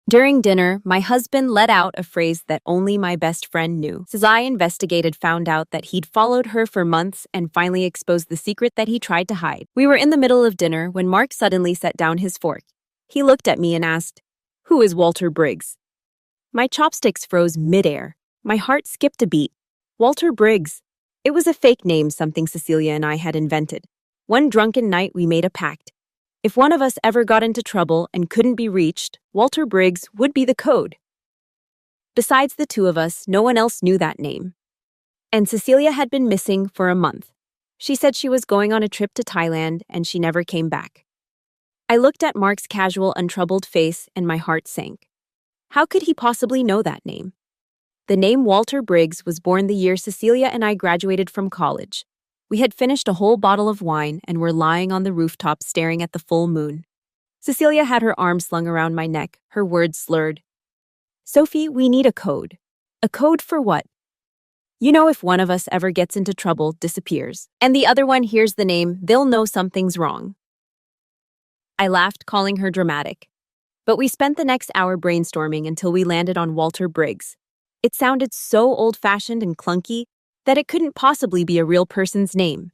During dinner, my husband let out a phrase that only my best friend knew. As I investigated, found out that he'd followed her for months and finally exposed the secret that he tried to hide. We were in the middle of dinner when Mark suddenly set down his fork. He looked at me and asked, "Who is Walter Briggs?" My chopsticks froze midair. My heart skipped a beat. Walter Briggs. It was a fake name, something Cecilia and I had invented. One drunken night, we made a pact. If one of us ever got into trouble and couldn't be reached, Walter Briggs would be the code. Besides the two of us, no one else knew that name. And Cecilia had been missing for a month. She said she was going on a trip to Thailand and she never came back. I looked at Mark's casual, untroubled face and my heart sank. How could he possibly know that name? The name Walter Briggs was born the year Cecilia and I graduated from college. We had finished a whole bottle of wine and were lying on the rooftop staring at the full moon. Cecilia had her arm slung around my neck, her words slurred. "Sophie, we need a code." "A code for what?" "You know, if one of us ever gets into trouble, disappears, and the other one hears the name, they'll know something's wrong." I laughed, calling her dramatic. But we spent the next hour brainstorming until we landed on Walter Briggs. It sounded so old-fashioned and clunky that it couldn't possibly be a real person's name.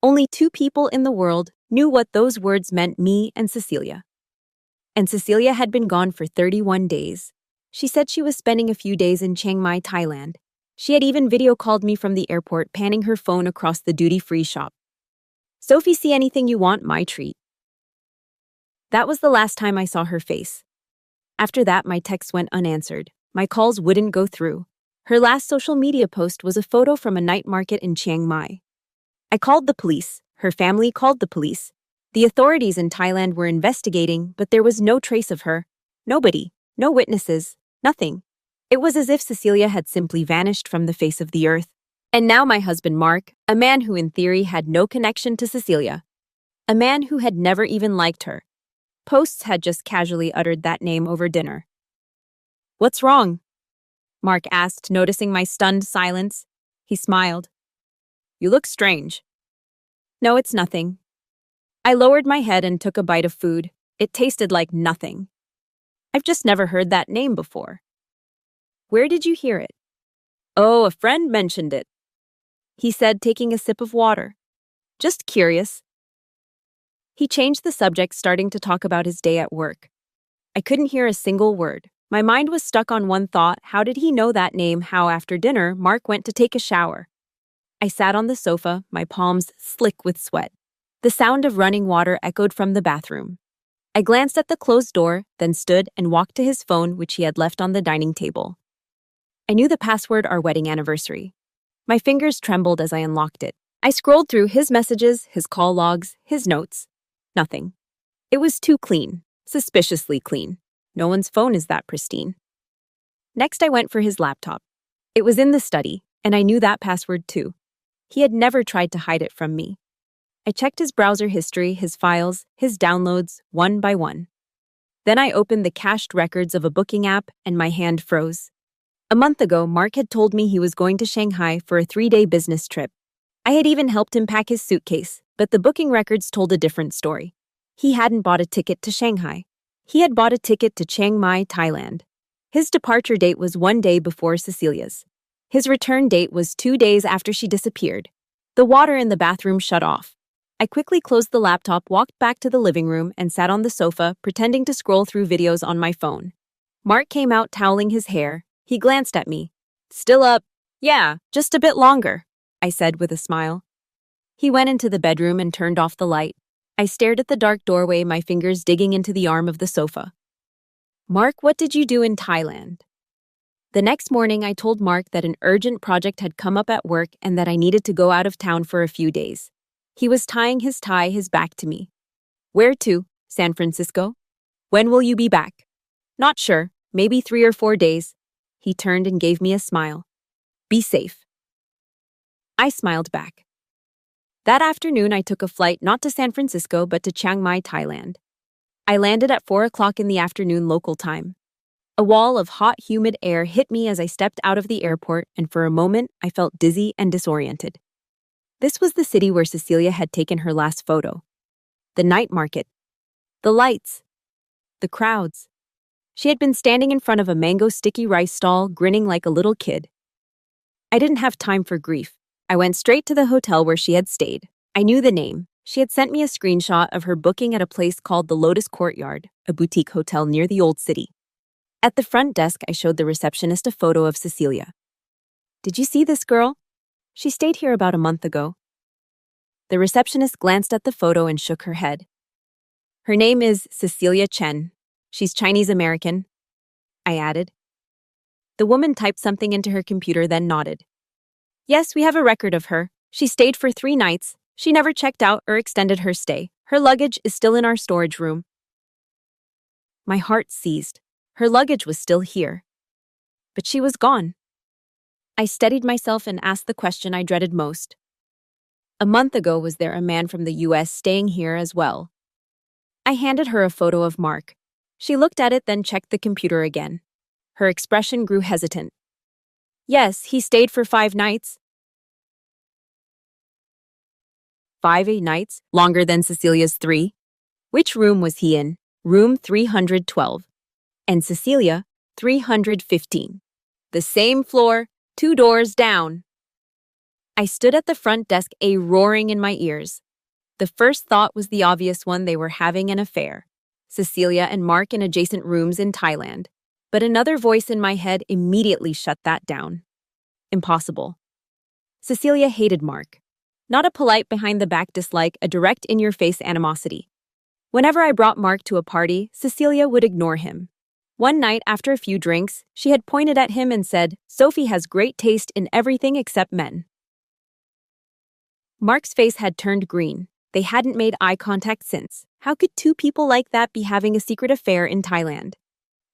Only two people in the world knew what those words meant, me and Cecilia. And Cecilia had been gone for 31 days. She said she was spending a few days in Chiang Mai, Thailand. She had even video called me from the airport, panning her phone across the duty-free shop. "Sophie, see anything you want, my treat." That was the last time I saw her face. After that, my texts went unanswered. My calls wouldn't go through. Her last social media post was a photo from a night market in Chiang Mai. I called the police. Her family called the police. The authorities in Thailand were investigating, but there was no trace of her. Nobody. No witnesses. Nothing. It was as if Cecilia had simply vanished from the face of the earth. And now my husband Mark, a man who in theory had no connection to Cecilia, a man who had never even liked her, posts had just casually uttered that name over dinner. "What's wrong?" Mark asked, noticing my stunned silence. He smiled. "You look strange." "No, it's nothing." I lowered my head and took a bite of food. It tasted like nothing. "I've just never heard that name before." "Where did you hear it?" "Oh, a friend mentioned it," he said, taking a sip of water. "Just curious." He changed the subject, starting to talk about his day at work. I couldn't hear a single word. My mind was stuck on one thought: how did he know that name? How, after dinner, Mark went to take a shower. I sat on the sofa, my palms slick with sweat. The sound of running water echoed from the bathroom. I glanced at the closed door, then stood and walked to his phone, which he had left on the dining table. I knew the password, our wedding anniversary. My fingers trembled as I unlocked it. I scrolled through his messages, his call logs, his notes. Nothing. It was too clean, suspiciously clean. No one's phone is that pristine. Next, I went for his laptop. It was in the study, and I knew that password too. He had never tried to hide it from me. I checked his browser history, his files, his downloads, one by one. Then I opened the cached records of a booking app, and my hand froze. A month ago, Mark had told me he was going to Shanghai for a 3-day business trip. I had even helped him pack his suitcase, but the booking records told a different story. He hadn't bought a ticket to Shanghai. He had bought a ticket to Chiang Mai, Thailand. His departure date was 1 day before Cecilia's. His return date was 2 days after she disappeared. The water in the bathroom shut off. I quickly closed the laptop, walked back to the living room, and sat on the sofa, pretending to scroll through videos on my phone. Mark came out, toweling his hair. He glanced at me. "Still up?" "Yeah, just a bit longer," I said with a smile. He went into the bedroom and turned off the light. I stared at the dark doorway, my fingers digging into the arm of the sofa. "Mark, what did you do in Thailand?" The next morning, I told Mark that an urgent project had come up at work and that I needed to go out of town for a few days. He was tying his tie, his back to me. "Where to? San Francisco? When will you be back?" "Not sure, maybe 3 or 4 days." He turned and gave me a smile. "Be safe." I smiled back. That afternoon, I took a flight not to San Francisco, but to Chiang Mai, Thailand. I landed at 4 o'clock in the afternoon local time. A wall of hot, humid air hit me as I stepped out of the airport, and for a moment, I felt dizzy and disoriented. This was the city where Cecilia had taken her last photo. The night market. The lights. The crowds. She had been standing in front of a mango sticky rice stall, grinning like a little kid. I didn't have time for grief. I went straight to the hotel where she had stayed. I knew the name. She had sent me a screenshot of her booking at a place called the Lotus Courtyard, a boutique hotel near the Old City. At the front desk, I showed the receptionist a photo of Cecilia. "Did you see this girl? She stayed here about a month ago." The receptionist glanced at the photo and shook her head. "Her name is Cecilia Chen. She's Chinese American," I added. The woman typed something into her computer, then nodded. "Yes, we have a record of her. She stayed for 3 nights. She never checked out or extended her stay. Her luggage is still in our storage room." My heart seized. Her luggage was still here. But she was gone. I steadied myself and asked the question I dreaded most. A month ago, was there a man from the US staying here as well? I handed her a photo of Mark. She looked at it, then checked the computer again. Her expression grew hesitant. "Yes, he stayed for 5 nights. 5 nights? Longer than Cecilia's 3? Which room was he in? Room 312. And Cecilia, 315. The same floor, 2 doors down." I stood at the front desk, a roaring in my ears. The first thought was the obvious one: they were having an affair. Cecilia and Mark in adjacent rooms in Thailand. But another voice in my head immediately shut that down. Impossible. Cecilia hated Mark. Not a polite behind-the-back dislike, a direct in-your-face animosity. Whenever I brought Mark to a party, Cecilia would ignore him. One night, after a few drinks, she had pointed at him and said, "Sophie has great taste in everything except men." Mark's face had turned green. They hadn't made eye contact since. How could 2 people like that be having a secret affair in Thailand?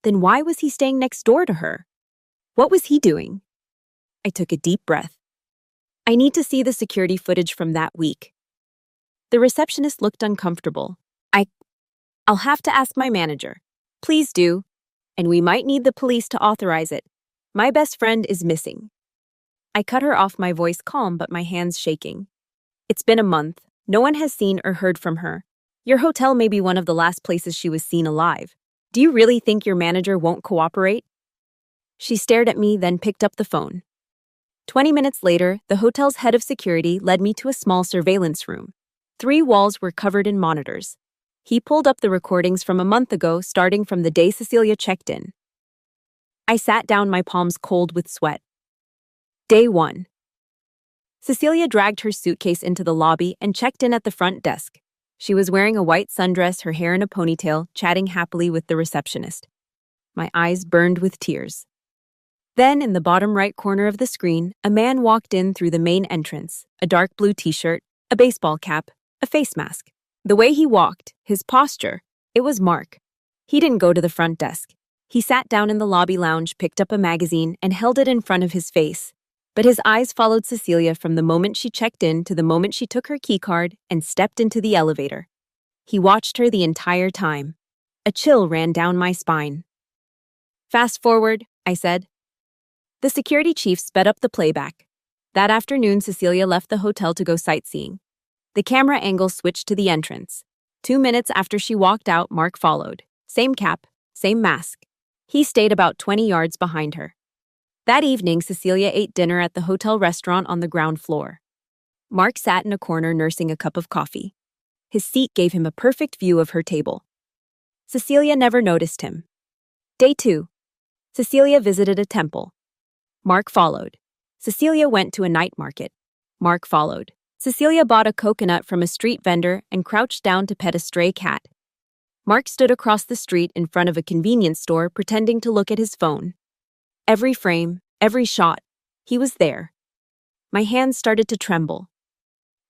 Then why was he staying next door to her? What was he doing? I took a deep breath. I need to see the security footage from that week. The receptionist looked uncomfortable. I'll have to ask my manager. Please do. And we might need the police to authorize it. My best friend is missing. I cut her off, my voice calm but my hands shaking. It's been a month. No one has seen or heard from her. Your hotel may be one of the last places she was seen alive. Do you really think your manager won't cooperate? She stared at me, then picked up the phone. 20 minutes later, the hotel's head of security led me to a small surveillance room. 3 walls were covered in monitors. He pulled up the recordings from a month ago, starting from the day Cecilia checked in. I sat down, my palms cold with sweat. Day 1. Cecilia dragged her suitcase into the lobby and checked in at the front desk. She was wearing a white sundress, her hair in a ponytail, chatting happily with the receptionist. My eyes burned with tears. Then, in the bottom right corner of the screen, a man walked in through the main entrance, a dark blue t-shirt, a baseball cap, a face mask. The way he walked, his posture, it was Mark. He didn't go to the front desk. He sat down in the lobby lounge, picked up a magazine, and held it in front of his face. But his eyes followed Cecilia from the moment she checked in to the moment she took her keycard and stepped into the elevator. He watched her the entire time. A chill ran down my spine. "Fast forward," I said. The security chief sped up the playback. That afternoon, Cecilia left the hotel to go sightseeing. The camera angle switched to the entrance. 2 minutes after she walked out, Mark followed. Same cap, same mask. He stayed about 20 yards behind her. That evening, Cecilia ate dinner at the hotel restaurant on the ground floor. Mark sat in a corner nursing a cup of coffee. His seat gave him a perfect view of her table. Cecilia never noticed him. Day 2. Cecilia visited a temple. Mark followed. Cecilia went to a night market. Mark followed. Cecilia bought a coconut from a street vendor and crouched down to pet a stray cat. Mark stood across the street in front of a convenience store, pretending to look at his phone. Every frame, every shot, he was there. My hands started to tremble.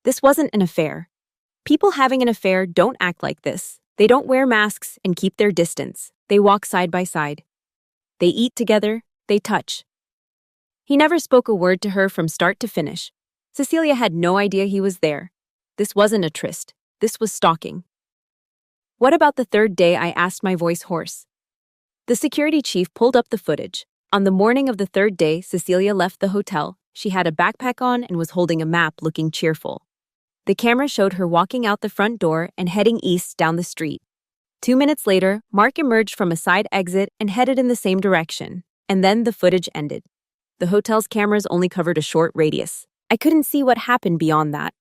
This wasn't an affair. People having an affair don't act like this. They don't wear masks and keep their distance. They walk side by side. They eat together. They touch. He never spoke a word to her from start to finish. Cecilia had no idea he was there. This wasn't a tryst. This was stalking. What about the 3rd day? I asked, my voice hoarse. The security chief pulled up the footage. On the morning of the 3rd day, Cecilia left the hotel. She had a backpack on and was holding a map, looking cheerful. The camera showed her walking out the front door and heading east down the street. 2 minutes later, Mark emerged from a side exit and headed in the same direction. And then the footage ended. The hotel's cameras only covered a short radius. I couldn't see what happened beyond that.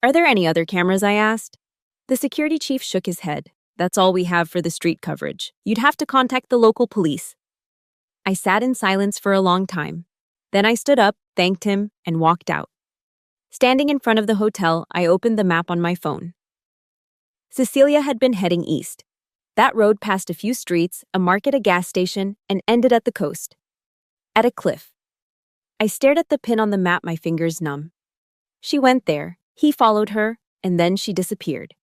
Are there any other cameras? I asked. The security chief shook his head. That's all we have for the street coverage. You'd have to contact the local police. I sat in silence for a long time. Then I stood up, thanked him, and walked out. Standing in front of the hotel, I opened the map on my phone. Cecilia had been heading east. That road passed a few streets, a market, a gas station, and ended at the coast. At a cliff. I stared at the pin on the map, my fingers numb. She went there, he followed her, and then she disappeared.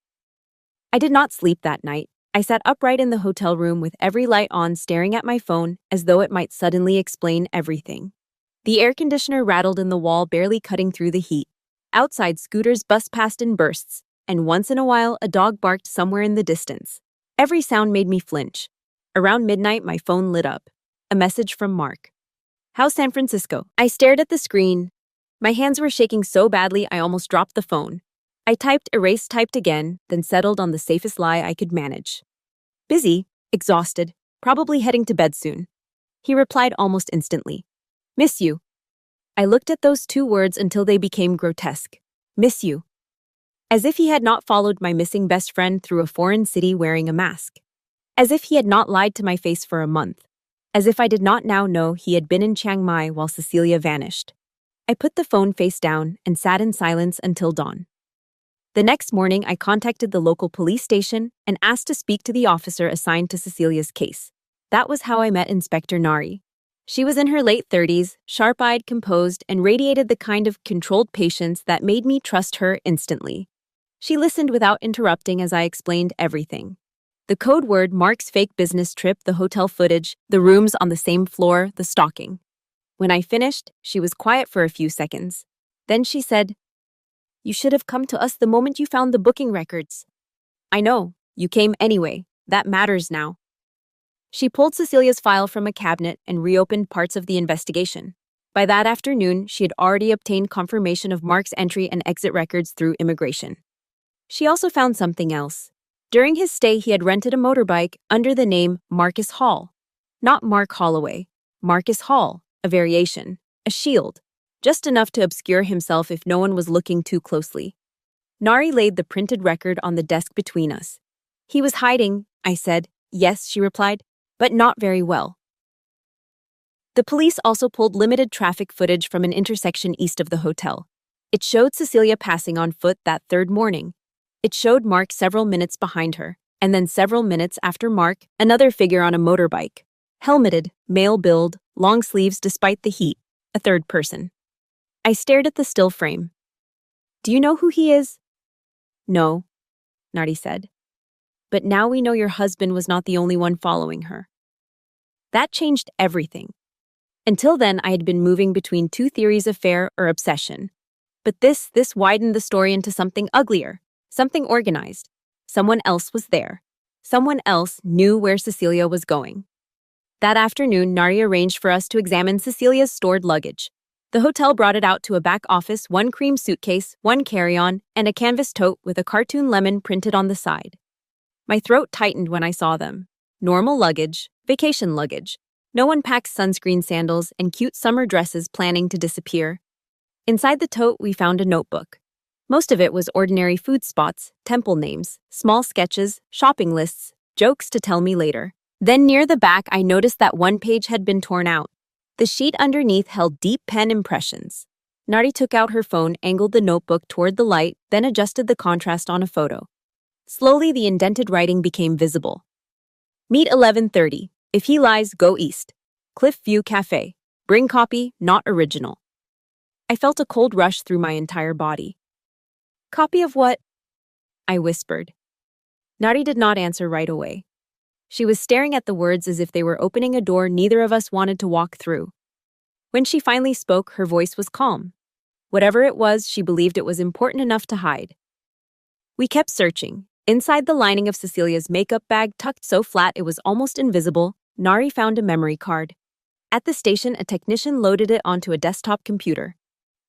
I did not sleep that night. I sat upright in the hotel room with every light on, staring at my phone as though it might suddenly explain everything. The air conditioner rattled in the wall, barely cutting through the heat. Outside, scooters buzzed past in bursts, and once in a while, a dog barked somewhere in the distance. Every sound made me flinch. Around midnight, my phone lit up. A message from Mark. How's San Francisco? I stared at the screen. My hands were shaking so badly I almost dropped the phone. I typed, erased, typed again, then settled on the safest lie I could manage. Busy, exhausted, probably heading to bed soon. He replied almost instantly. Miss you. I looked at those 2 words until they became grotesque. Miss you. As if he had not followed my missing best friend through a foreign city wearing a mask. As if he had not lied to my face for a month. As if I did not now know he had been in Chiang Mai while Cecilia vanished. I put the phone face down and sat in silence until dawn. The next morning, I contacted the local police station and asked to speak to the officer assigned to Cecilia's case. That was how I met Inspector Nari. She was in her late 30s, sharp-eyed, composed, and radiated the kind of controlled patience that made me trust her instantly. She listened without interrupting as I explained everything. The code word, Mark's fake business trip, the hotel footage, the rooms on the same floor, the stalking. When I finished, she was quiet for a few seconds. Then she said, You should have come to us the moment you found the booking records. I know, you came anyway. That matters now. She pulled Cecilia's file from a cabinet and reopened parts of the investigation. By that afternoon, she had already obtained confirmation of Mark's entry and exit records through immigration. She also found something else. During his stay, he had rented a motorbike under the name Marcus Hall. Not Mark Holloway. Marcus Hall, a variation, a shield, just enough to obscure himself if no one was looking too closely. Nari laid the printed record on the desk between us. He was hiding, I said. Yes, she replied, but not very well. The police also pulled limited traffic footage from an intersection east of the hotel. It showed Cecilia passing on foot that third morning. It showed Mark several minutes behind her, and then several minutes after Mark, another figure on a motorbike. Helmeted, male build, long sleeves despite the heat, a third person. I stared at the still frame. Do you know who he is? No, Nardi said. But now we know your husband was not the only one following her. That changed everything. Until then, I had been moving between 2 theories: affair or obsession. But this widened the story into something uglier, something organized. Someone else was there. Someone else knew where Cecilia was going. That afternoon, Nari arranged for us to examine Cecilia's stored luggage. The hotel brought it out to a back office, 1 cream suitcase, 1 carry-on, and a canvas tote with a cartoon lemon printed on the side. My throat tightened when I saw them. Normal luggage, vacation luggage. No one packs sunscreen, sandals, and cute summer dresses planning to disappear. Inside the tote, we found a notebook. Most of it was ordinary food spots, temple names, small sketches, shopping lists, jokes to tell me later. Then near the back, I noticed that 1 page had been torn out. The sheet underneath held deep pen impressions. Nari took out her phone, angled the notebook toward the light, then adjusted the contrast on a photo. Slowly, the indented writing became visible. Meet 11:30. If he lies, go east. Cliff View Cafe. Bring copy, not original. I felt a cold rush through my entire body. Copy of what? I whispered. Nari did not answer right away. She was staring at the words as if they were opening a door neither of us wanted to walk through. When she finally spoke, her voice was calm. Whatever it was, she believed it was important enough to hide. We kept searching. Inside the lining of Cecilia's makeup bag, tucked so flat it was almost invisible, Nari found a memory card. At the station, a technician loaded it onto a desktop computer.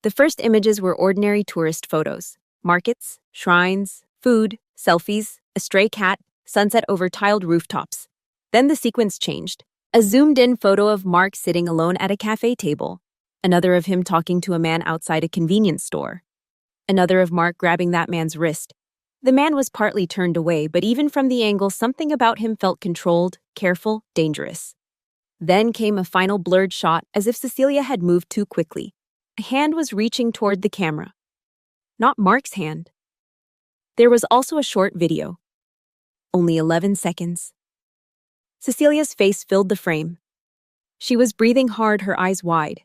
The first images were ordinary tourist photos. Markets, shrines, food, selfies, a stray cat, sunset over tiled rooftops. Then the sequence changed. A zoomed-in photo of Mark sitting alone at a cafe table. Another of him talking to a man outside a convenience store. Another of Mark grabbing that man's wrist. The man was partly turned away, but even from the angle, something about him felt controlled, careful, dangerous. Then came a final blurred shot, as if Cecilia had moved too quickly. A hand was reaching toward the camera. Not Mark's hand. There was also a short video. Only 11 seconds. Cecilia's face filled the frame. She was breathing hard, her eyes wide.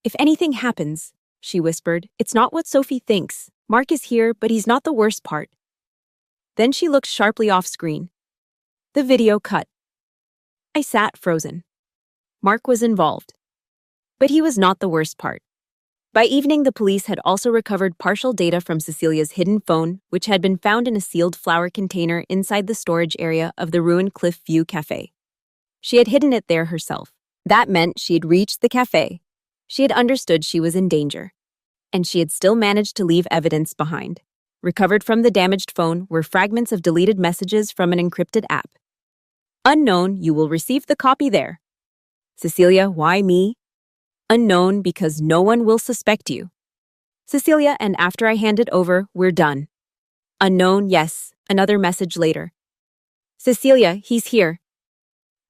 "If anything happens," she whispered, "it's not what Sophie thinks. Mark is here, but he's not the worst part." Then she looked sharply off screen. The video cut. I sat frozen. Mark was involved. But he was not the worst part. By evening, the police had also recovered partial data from Cecilia's hidden phone, which had been found in a sealed flower container inside the storage area of the ruined Cliff View Cafe. She had hidden it there herself. That meant she had reached the cafe. She had understood she was in danger. And she had still managed to leave evidence behind. Recovered from the damaged phone were fragments of deleted messages from an encrypted app. "Unknown, you will receive the copy there." "Cecilia, why me?" "Unknown, because no one will suspect you." "Cecilia, and after I hand it over, we're done." "Unknown, yes." Another message later. "Cecilia, he's here."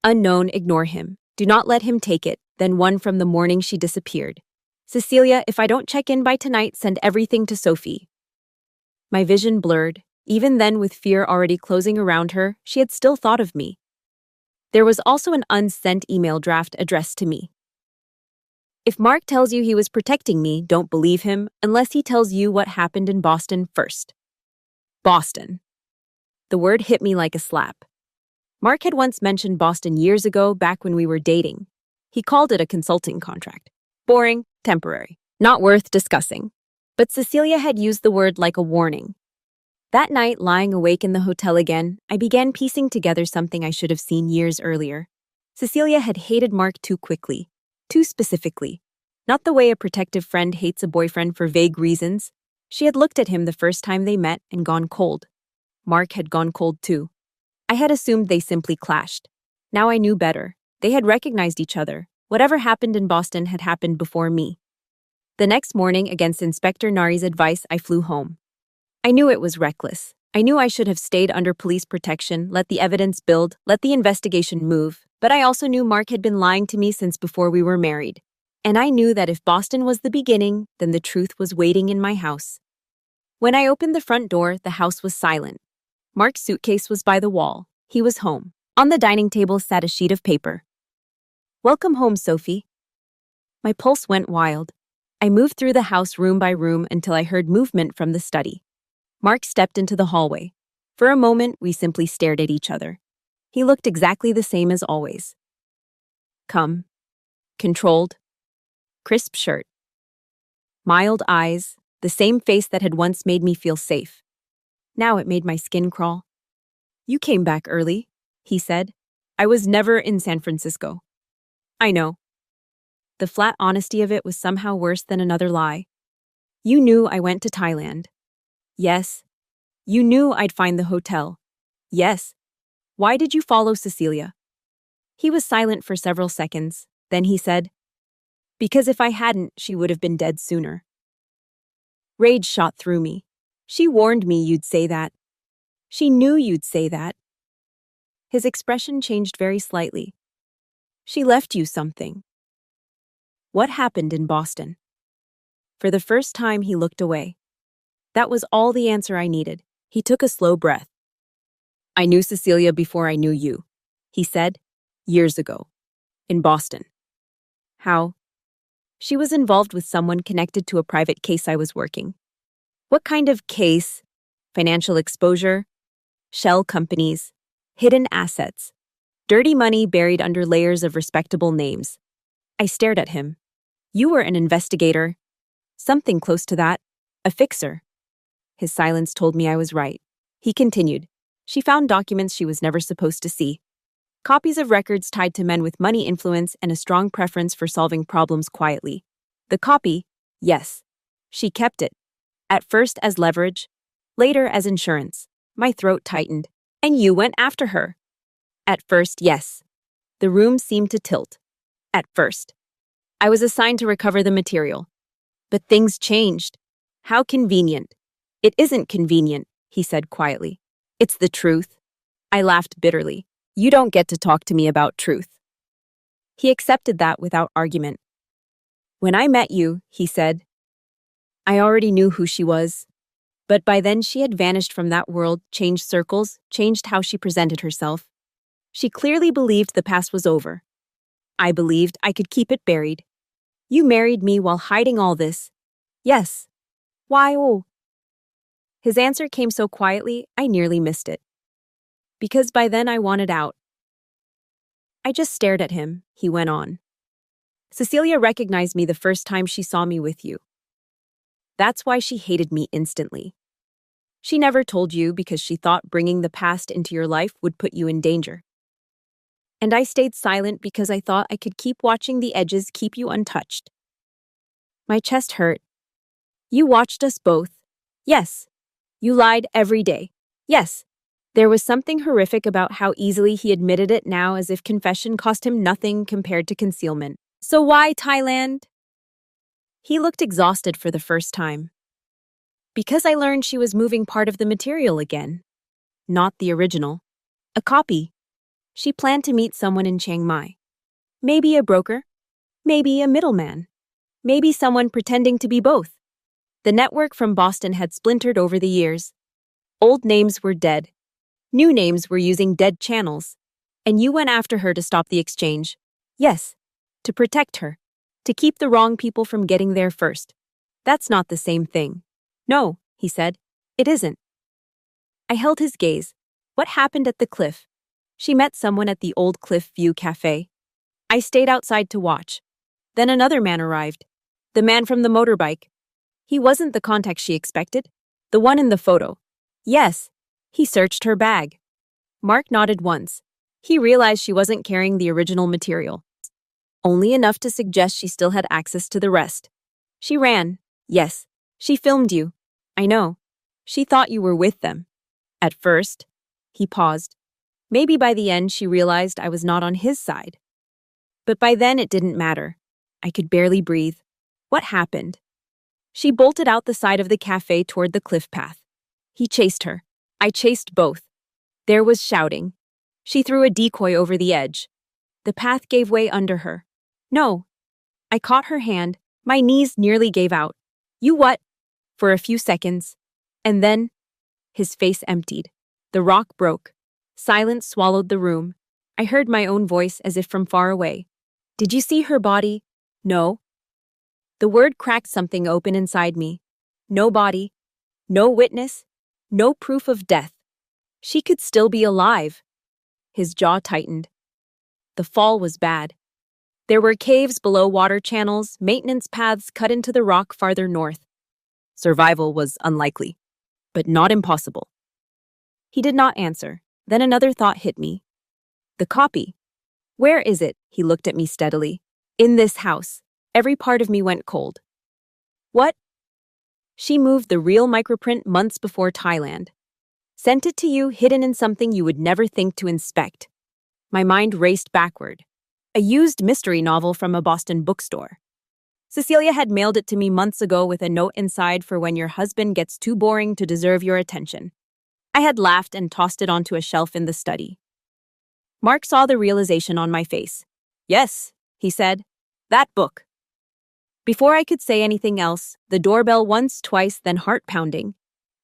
"Unknown, ignore him. Do not let him take it." Then one from the morning she disappeared. "Cecilia, if I don't check in by tonight, send everything to Sophie." My vision blurred. Even then, with fear already closing around her, she had still thought of me. There was also an unsent email draft addressed to me. "If Mark tells you he was protecting me, don't believe him unless he tells you what happened in Boston first." Boston. The word hit me like a slap. Mark had once mentioned Boston years ago, back when we were dating. He called it a consulting contract. Boring, temporary, not worth discussing. But Cecilia had used the word like a warning. That night, lying awake in the hotel again, I began piecing together something I should have seen years earlier. Cecilia had hated Mark too quickly, too specifically. Not the way a protective friend hates a boyfriend for vague reasons. She had looked at him the first time they met and gone cold. Mark had gone cold too. I had assumed they simply clashed. Now I knew better. They had recognized each other. Whatever happened in Boston had happened before me. The next morning, against Inspector Nari's advice, I flew home. I knew it was reckless. I knew I should have stayed under police protection, let the evidence build, let the investigation move, but I also knew Mark had been lying to me since before we were married. And I knew that if Boston was the beginning, then the truth was waiting in my house. When I opened the front door, the house was silent. Mark's suitcase was by the wall. He was home. On the dining table sat a sheet of paper. "Welcome home, Sophie." My pulse went wild. I moved through the house room by room until I heard movement from the study. Mark stepped into the hallway. For a moment, we simply stared at each other. He looked exactly the same as always. Calm, controlled, crisp shirt, mild eyes, the same face that had once made me feel safe. Now it made my skin crawl. "You came back early," he said. "I was never in San Francisco." "I know." The flat honesty of it was somehow worse than another lie. "You knew I went to Thailand." "Yes." "You knew I'd find the hotel." "Yes." "Why did you follow Cecilia?" He was silent for several seconds. Then he said, "Because if I hadn't, she would have been dead sooner." Rage shot through me. "She warned me you'd say that. She knew you'd say that." His expression changed very slightly. "She left you something." "What happened in Boston?" For the first time, he looked away. That was all the answer I needed. He took a slow breath. "I knew Cecilia before I knew you," he said, "years ago, in Boston." "How?" "She was involved with someone connected to a private case I was working." "What kind of case?" "Financial exposure, shell companies, hidden assets, dirty money buried under layers of respectable names." I stared at him. "You were an investigator." "Something close to that. A fixer." His silence told me I was right. He continued. "She found documents she was never supposed to see. Copies of records tied to men with money influence and a strong preference for solving problems quietly. The copy, yes. She kept it. At first as leverage, later as insurance." My throat tightened. And you went after her. At first, yes. The room seemed to tilt. At first. I was assigned to recover the material. But things changed. How convenient. It isn't convenient, he said quietly. It's the truth. I laughed bitterly. You don't get to talk to me about truth. He accepted that without argument. When I met you, he said, I already knew who she was. But by then she had vanished from that world, changed circles, changed how she presented herself. She clearly believed the past was over. I believed I could keep it buried. You married me while hiding all this. Yes. Why, oh? His answer came so quietly, I nearly missed it. Because by then I wanted out. I just stared at him, he went on. Cecilia recognized me the first time she saw me with you. That's why she hated me instantly. She never told you because she thought bringing the past into your life would put you in danger. And I stayed silent because I thought I could keep watching the edges keep you untouched. My chest hurt. You watched us both. Yes. You lied every day. Yes. There was something horrific about how easily he admitted it now, as if confession cost him nothing compared to concealment. So why Thailand? He looked exhausted for the first time. Because I learned she was moving part of the material again. Not the original. A copy. She planned to meet someone in Chiang Mai. Maybe a broker. Maybe a middleman. Maybe someone pretending to be both. The network from Boston had splintered over the years. Old names were dead. New names were using dead channels. And you went after her to stop the exchange. Yes. To protect her. To keep the wrong people from getting there first. That's not the same thing. No, he said. It isn't. I held his gaze. What happened at the cliff? She met someone at the old Cliff View Cafe. I stayed outside to watch. Then another man arrived. The man from the motorbike. He wasn't the contact she expected. The one in the photo. Yes. He searched her bag. Mark nodded once. He realized she wasn't carrying the original material. Only enough to suggest she still had access to the rest. She ran. Yes. She filmed you. I know. She thought you were with them. At first. He paused. Maybe by the end she realized I was not on his side. But by then it didn't matter. I could barely breathe. What happened? She bolted out the side of the cafe toward the cliff path. He chased her. I chased both. There was shouting. She threw a decoy over the edge. The path gave way under her. No. I caught her hand. My knees nearly gave out. You what? For a few seconds. And then, his face emptied. The rock broke. Silence swallowed the room. I heard my own voice as if from far away. Did you see her body? No. The word cracked something open inside me. No body. No witness. No proof of death. She could still be alive. His jaw tightened. The fall was bad. There were caves below water channels, maintenance paths cut into the rock farther north. Survival was unlikely, but not impossible. He did not answer. Then another thought hit me. The copy. Where is it? He looked at me steadily. In this house. Every part of me went cold. What? She moved the real microprint months before Thailand. Sent it to you hidden in something you would never think to inspect. My mind raced backward. A used mystery novel from a Boston bookstore. Cecilia had mailed it to me months ago with a note inside for when your husband gets too boring to deserve your attention. I had laughed and tossed it onto a shelf in the study. Mark saw the realization on my face. Yes, he said. That book. Before I could say anything else, the doorbell once, twice, then heart-pounding.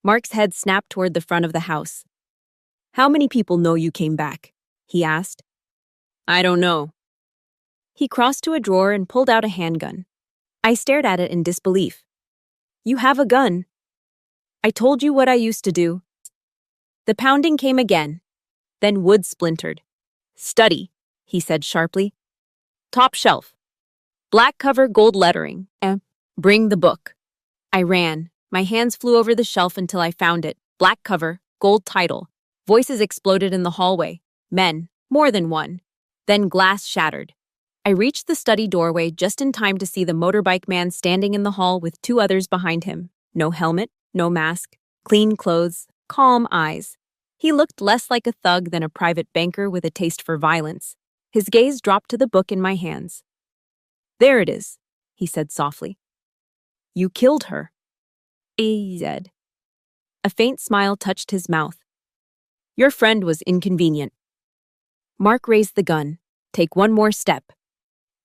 Mark's head snapped toward the front of the house. How many people know you came back? He asked. I don't know. He crossed to a drawer and pulled out a handgun. I stared at it in disbelief. You have a gun. I told you what I used to do. The pounding came again. Then wood splintered. Study, he said sharply. Top shelf. Black cover, gold lettering. Bring the book. I ran. My hands flew over the shelf until I found it. Black cover, gold title. Voices exploded in the hallway. Men, more than one. Then glass shattered. I reached the study doorway just in time to see the motorbike man standing in the hall with two others behind him. No helmet, no mask, clean clothes, calm eyes. He looked less like a thug than a private banker with a taste for violence. His gaze dropped to the book in my hands. "There it is," he said softly. "You killed her." He said. A faint smile touched his mouth. "Your friend was inconvenient." Mark raised the gun. "Take one more step."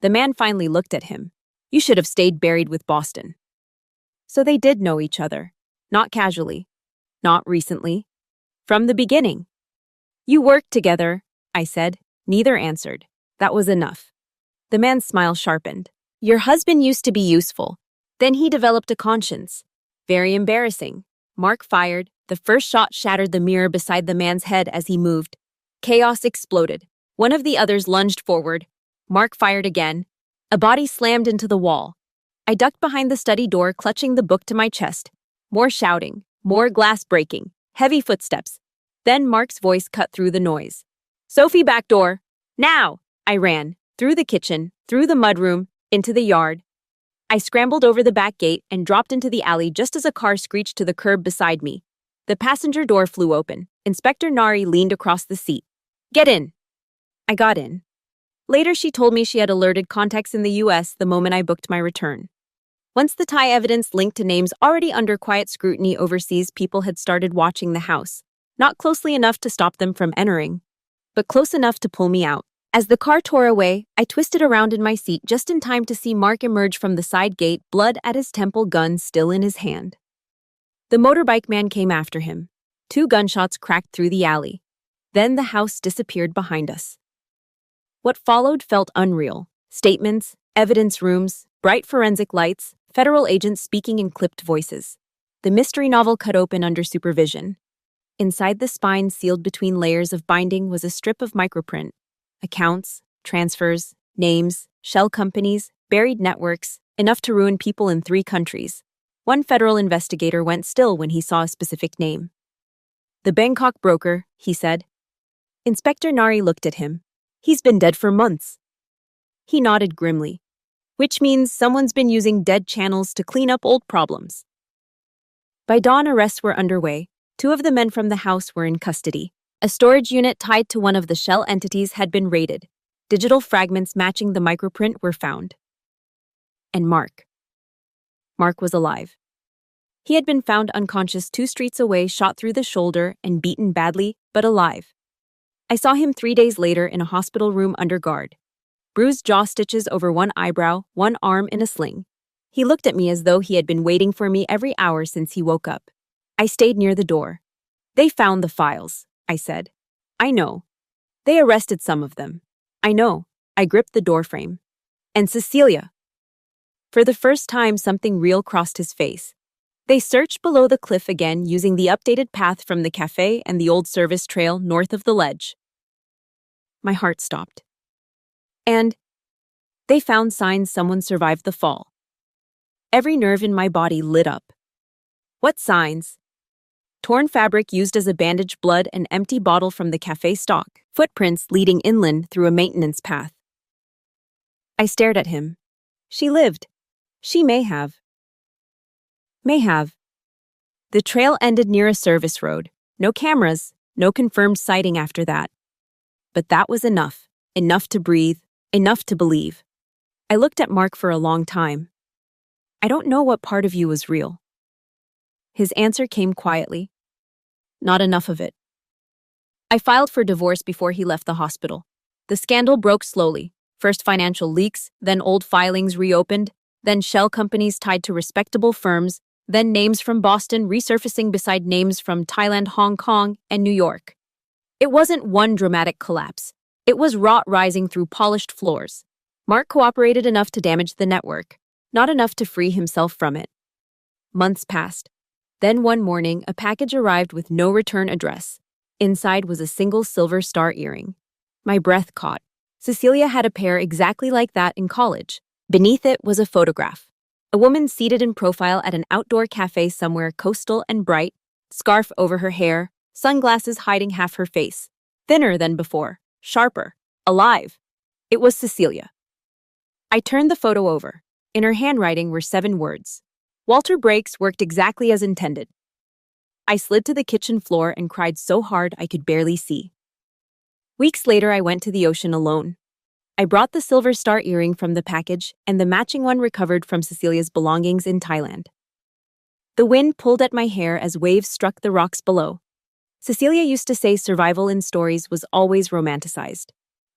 The man finally looked at him. "You should have stayed buried with Boston." So they did know each other. Not casually. Not recently. From the beginning. "You worked together," I said. Neither answered. That was enough. The man's smile sharpened. "Your husband used to be useful. Then he developed a conscience. Very embarrassing." Mark fired. The first shot shattered the mirror beside the man's head as he moved. Chaos exploded. One of the others lunged forward. Mark fired again. A body slammed into the wall. I ducked behind the study door, clutching the book to my chest. More shouting. More glass breaking. Heavy footsteps. Then Mark's voice cut through the noise. "Sophie, back door! Now!" I ran. Through the kitchen, through the mudroom, into the yard. I scrambled over the back gate and dropped into the alley just as a car screeched to the curb beside me. The passenger door flew open. Inspector Nari leaned across the seat. "Get in." I got in. Later, she told me she had alerted contacts in the US the moment I booked my return. Once the Thai evidence linked to names already under quiet scrutiny overseas, people had started watching the house. Not closely enough to stop them from entering, but close enough to pull me out. As the car tore away, I twisted around in my seat just in time to see Mark emerge from the side gate, blood at his temple, gun still in his hand. The motorbike man came after him. 2 gunshots cracked through the alley. Then the house disappeared behind us. What followed felt unreal. Statements, evidence rooms, bright forensic lights, federal agents speaking in clipped voices. The mystery novel cut open under supervision. Inside the spine, sealed between layers of binding, was a strip of microprint. Accounts, transfers, names, shell companies, buried networks, enough to ruin people in 3 countries. One federal investigator went still when he saw a specific name. "The Bangkok broker," he said. Inspector Nari looked at him. "He's been dead for months." He nodded grimly. "Which means someone's been using dead channels to clean up old problems." By dawn, arrests were underway. 2 of the men from the house were in custody. A storage unit tied to one of the shell entities had been raided. Digital fragments matching the microprint were found. And Mark. Mark was alive. He had been found unconscious 2 streets away, shot through the shoulder and beaten badly, but alive. I saw him 3 days later in a hospital room under guard. Bruised jaw stitches over one eyebrow, one arm in a sling. He looked at me as though he had been waiting for me every hour since he woke up. I stayed near the door. "They found the files," I said. "I know. They arrested some of them. I know." I gripped the doorframe. "And Cecilia." For the first time, something real crossed his face. They searched below the cliff again, using the updated path from the cafe and the old service trail north of the ledge. My heart stopped. And they found signs someone survived the fall. Every nerve in my body lit up. What signs? Torn fabric used as a bandage, blood, an empty bottle from the cafe stock, footprints leading inland through a maintenance path. I stared at him. She lived. She may have. The trail ended near a service road. No cameras, no confirmed sighting after that. But that was enough. Enough to breathe, enough to believe. I looked at Mark for a long time. "I don't know what part of you was real." His answer came quietly. "Not enough of it." I filed for divorce before he left the hospital. The scandal broke slowly. First financial leaks, then old filings reopened, then shell companies tied to respectable firms, then names from Boston resurfacing beside names from Thailand, Hong Kong, and New York. It wasn't one dramatic collapse. It was rot rising through polished floors. Mark cooperated enough to damage the network, not enough to free himself from it. Months passed. Then one morning, a package arrived with no return address. Inside was a single silver star earring. My breath caught. Cecilia had a pair exactly like that in college. Beneath it was a photograph. A woman seated in profile at an outdoor cafe somewhere coastal and bright, scarf over her hair, sunglasses hiding half her face. Thinner than before, sharper, alive. It was Cecilia. I turned the photo over. In her handwriting were 7 words. Walter Briggs worked exactly as intended. I slid to the kitchen floor and cried so hard I could barely see. Weeks later, I went to the ocean alone. I brought the silver star earring from the package and the matching one recovered from Cecilia's belongings in Thailand. The wind pulled at my hair as waves struck the rocks below. Cecilia used to say survival in stories was always romanticized.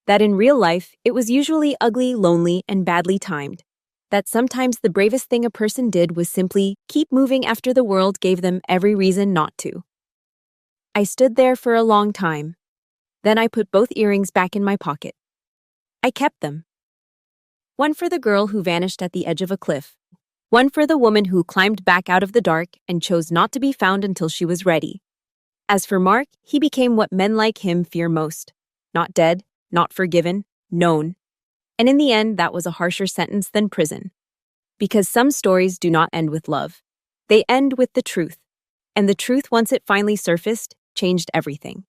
That in real life, it was usually ugly, lonely, and badly timed. That sometimes the bravest thing a person did was simply keep moving after the world gave them every reason not to. I stood there for a long time. Then I put both earrings back in my pocket. I kept them. One for the girl who vanished at the edge of a cliff. One for the woman who climbed back out of the dark and chose not to be found until she was ready. As for Mark, he became what men like him fear most. Not dead, not forgiven, known. And in the end, that was a harsher sentence than prison. Because some stories do not end with love. They end with the truth. And the truth, once it finally surfaced, changed everything.